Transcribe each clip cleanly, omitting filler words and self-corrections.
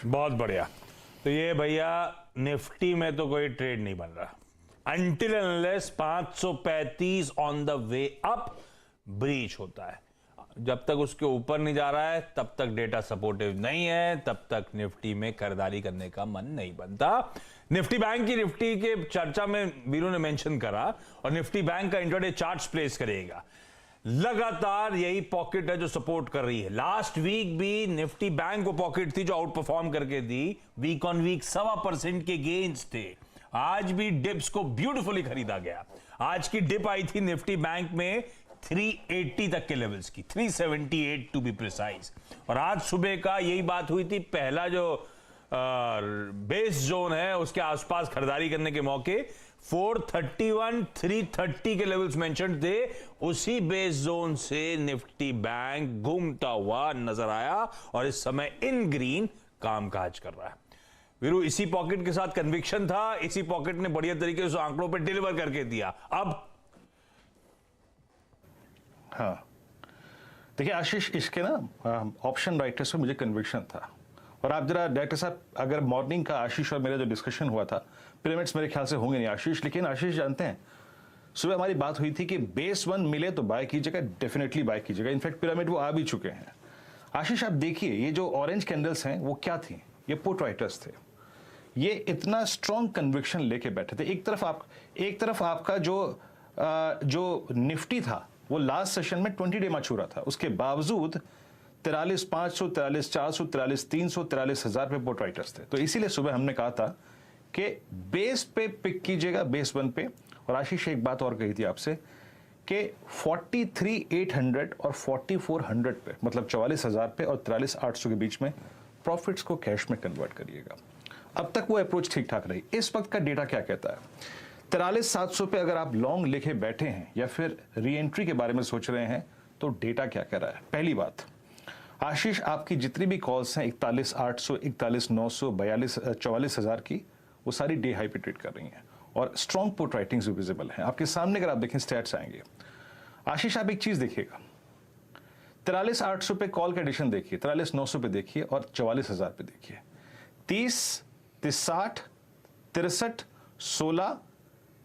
बहुत बढ़िया। तो ये भैया निफ्टी में तो कोई ट्रेड नहीं बन रहा until unless 535 on the way up breach होता है। जब तक उसके ऊपर नहीं जा रहा है तब तक डेटा सपोर्टिव नहीं है, तब तक निफ्टी में खरीदारी करने का मन नहीं बनता। निफ्टी बैंक की निफ्टी के चर्चा में वीरू ने मेंशन करा और निफ्टी बैंक का इंट्राडे चार्ट्स प्लेस करेगा। लगातार यही पॉकेट है जो सपोर्ट कर रही है। लास्ट वीक भी निफ्टी बैंक को पॉकेट थी जो आउट परफॉर्म करके दी। वीक ऑन वीक 1.25% के गेन्स थे। आज भी डिप्स को ब्यूटीफुली खरीदा गया। आज की डिप आई थी निफ्टी बैंक में 380 तक के लेवल्स की, 378 टू बी प्रिसाइज। और आज सुबह का यही बात हुई थी, पहला जो बेस जोन है उसके आसपास खरीदारी करने के मौके 431 330 के लेवल्स मेंशन थे। उसी बेस जोन से निफ्टी बैंक घूमता हुआ नजर आया और इस समय इन ग्रीन कामकाज कर रहा है। वीरू, इसी पॉकेट के साथ कन्विक्शन था, इसी पॉकेट ने बढ़िया तरीके से आंकड़ों पे डिलीवर करके दिया। अब हाँ देखिए आशीष, इसके ना ऑप्शन राइटर्स में मुझे कन्विक्शन था। और आप जरा डायरेक्टर साहब, अगर मॉर्निंग का आशीष और मेरा जो डिस्कशन हुआ था, पिरामिड्स मेरे ख्याल से होंगे नहीं आशीष, लेकिन आशीष जानते हैं सुबह हमारी बात हुई थी कि बेस वन मिले तो बाय कीजिएगा, डेफिनेटली बाय कीजिएगा। इनफैक्ट पिरामिड वो आ भी चुके हैं। आशीष आप देखिए, ये जो ऑरेंज कैंडल्स हैं वो क्या थी? ये पुट राइटर्स थे। ये इतना स्ट्रॉन्ग कन्विक्शन लेके बैठे थे। एक तरफ आपका जो निफ्टी था वो लास्ट सेशन में 20 डे मैच्योर था, उसके बावजूद 43,500, 43,400, 43,300, 43,000 पे पुट राइटर्स थे। तो इसीलिए सुबह हमने कहा था कि बेस पे पिक कीजिएगा, बेस वन पे। और आशीष एक बात और कही थी आपसे कि 43,800 और 4400 पे, मतलब 44,000 पे और 43,800 के बीच में प्रॉफिट्स को कैश में कन्वर्ट करिएगा। अब तक वो अप्रोच ठीक ठाक रही। इस वक्त का डेटा क्या कहता है? 43,700 पे अगर आप लॉन्ग लेके बैठे हैं या फिर री एंट्री के बारे में सोच रहे हैं तो डेटा क्या कह रहा है? पहली बात आशीष, आपकी जितनी भी कॉल्स हैं 41,800, 41,900, 44,000 की, वो सारी डे हाई पे ट्रेड कर रही हैं और स्ट्रॉन्ग पुट राइटिंग्स भी विजिबल हैं आपके सामने। अगर आप देखें स्टैट्स आएंगे आशीष, आप एक चीज देखिएगा, 43,800 पे कॉल का एडिशन देखिए, 43,900 पे देखिए और 44,000 पे देखिए। 30, 60, 63, 16,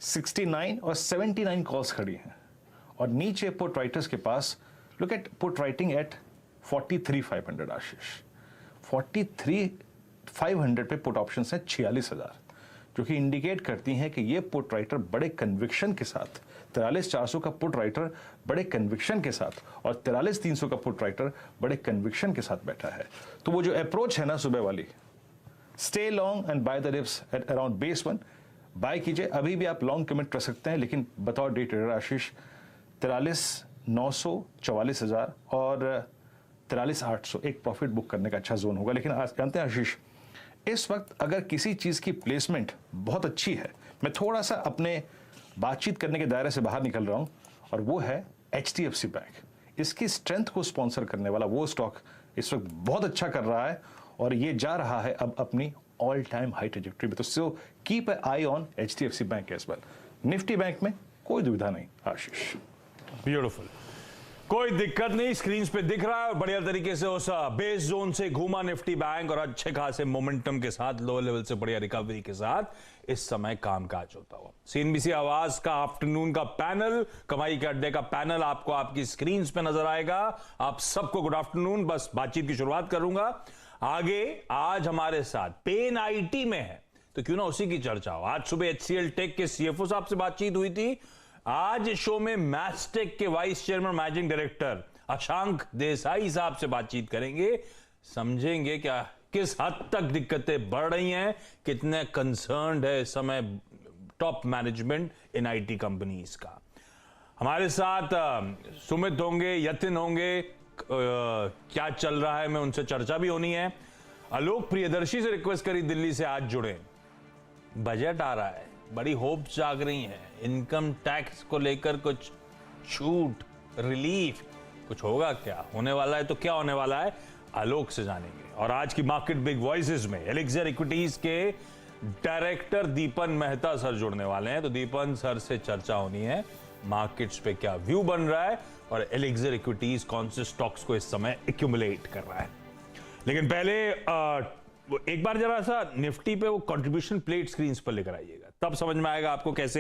69 और 79 कॉल्स खड़ी हैं। और नीचे पुट राइटर्स के पास, look at put writing at 43,500 Ashish, 43,500 पे पुट ऑप्शंस हैं 46,000, जो कि इंडिकेट करती हैं कि ये पुट राइटर बड़े कन्विक्शन के साथ, 43,400 का पुट राइटर बड़े कन्विक्शन के साथ और 43,300 का पुट राइटर बड़े कन्विक्शन के साथ बैठा है। तो वो जो अप्रोच है ना सुबह वाली, stay long and buy the dips at around base one, buy कीजिए। अभी भी आप लॉन्ग कमिट कर सकते हैं, लेकिन बताओ डे ट्रेडर आशीष, 43,900, 44,000 और 43,800 एक प्रॉफिट बुक करने का अच्छा जोन होगा। लेकिन आज जानते हैं आशीष, इस वक्त अगर किसी चीज की प्लेसमेंट बहुत अच्छी है, मैं थोड़ा सा अपने बातचीत करने के दायरे से बाहर निकल रहा हूं, और वो है HDFC बैंक। इसकी स्ट्रेंथ को स्पॉन्सर करने वाला वो स्टॉक इस वक्त बहुत अच्छा कर रहा है और ये जा रहा है अब अपनी ऑल टाइम हाई ट्रेजेक्टरी में। तो so keep a eye on HDFC bank as well. Nifty bank में कोई दुविधा नहीं आशीष। ब्यूटीफुल, कोई दिक्कत नहीं, स्क्रीन पे दिख रहा है और बढ़िया तरीके से उस बेस जोन से घूमा निफ्टी बैंक और अच्छे खासे मोमेंटम के साथ, लो लेवल से बढ़िया रिकवरी के साथ इस समय कामकाज होता हुआ। CNBC आवाज का आफ्टरनून का पैनल, कमाई के अड्डे का पैनल आपको आपकी स्क्रीन पे नजर आएगा। आप सबको गुड आफ्टरनून। बस बातचीत की शुरुआत करूंगा आगे। आज हमारे साथ पेन IT में है तो क्यों ना उसी की चर्चा हो। आज सुबह HCL टेक के CFO साहब से बातचीत हुई थी। आज शो में मैस्टेक के vice chairman managing director Ashank Desai साहब से बातचीत करेंगे। समझेंगे क्या किस हद तक दिक्कतें बढ़ रही हैं, कितने कंसर्न्ड है इस समय top management in IT companies का। हमारे साथ सुमित होंगे, यतिन होंगे, क्या चल रहा है मैं उनसे चर्चा भी होनी है। आलोक प्रियदर्शी से रिक्वेस्ट करी दिल्ली से आज जुड़े। बजट आ रहा है, बड़ी होप्स जाग रही हैं, इनकम टैक्स को लेकर कुछ छूट, रिलीफ, कुछ होगा क्या, होने वाला है तो क्या होने वाला है, आलोक से जानेंगे। और आज की मार्केट बिग वॉइसेस में एलिक्सर इक्विटीज के डायरेक्टर दीपन मेहता सर जुड़ने वाले हैं। तो दीपन सर से चर्चा होनी है, मार्केट्स पे क्या व्यू बन रहा है और एलिक्सर इक्विटीज कौन से स्टॉक्स को इस समय एक्यूमुलेट कर रहा है। लेकिन पहले वो एक बार जरा सा निफ्टी पे वो कंट्रीब्यूशन प्लेट स्क्रीन पर लेकर आइएगा, तब समझ में आएगा आपको कैसे